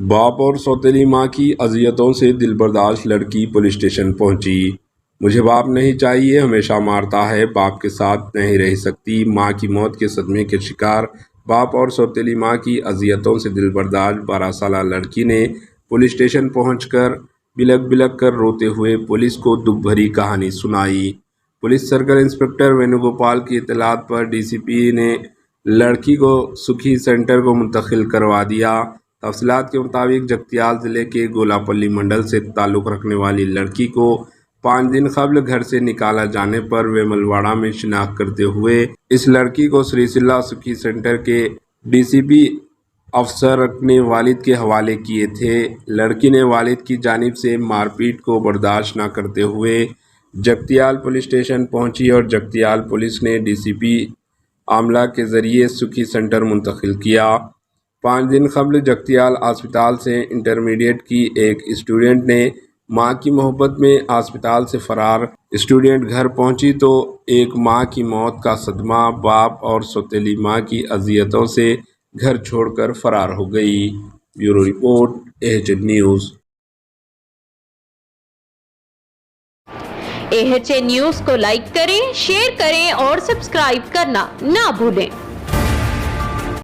باپ اور سوتیلی ماں کی اذیتوں سے دلبرداشت لڑکی پولیس اسٹیشن پہنچی۔ مجھے باپ نہیں چاہیے، ہمیشہ مارتا ہے، باپ کے ساتھ نہیں رہ سکتی۔ ماں کی موت کے صدمے کے شکار باپ اور سوتیلی ماں کی اذیتوں سے دلبرداشت 12 سالہ لڑکی نے پولیس اسٹیشن پہنچ کر بلک بلک کر روتے ہوئے پولیس کو دکھ بھری کہانی سنائی۔ پولیس سرکل انسپکٹر وینو گوپال کی اطلاعات پر ڈی سی پی نے لڑکی کو سکھی سینٹر کو منتقل کروا دیا۔ تفصیلات کے مطابق جگتیال ضلع کے گولاپلی منڈل سے تعلق رکھنے والی لڑکی کو 5 دن قبل گھر سے نکالا جانے پر ویمل واڑہ میں شناخت کرتے ہوئے اس لڑکی کو سری سلا سکھی سینٹر کے ڈی سی پی افسر اپنے والد کے حوالے کیے تھے۔ لڑکی نے والد کی جانب سے مار پیٹ کو برداشت نہ کرتے ہوئے جگتیال پولیس اسٹیشن پہنچی اور جگتیال پولیس نے ڈی سی پی عاملہ کے ذریعے سکھی سینٹر منتقل کیا۔ 5 دن قبل جگتیال ہسپتال سے انٹرمیڈیٹ کی ایک اسٹوڈنٹ نے ماں کی محبت میں ہسپتال سے فرار اسٹوڈنٹ گھر پہنچی تو ایک ماں کی موت کا صدمہ باپ اور سوتیلی ماں کی اذیتوں سے گھر چھوڑ کر فرار ہو گئی۔ Bureau report AHN news. AHN news کو لائک کریں، شیئر کریں اور سبسکرائب کرنا نہ بھولیں۔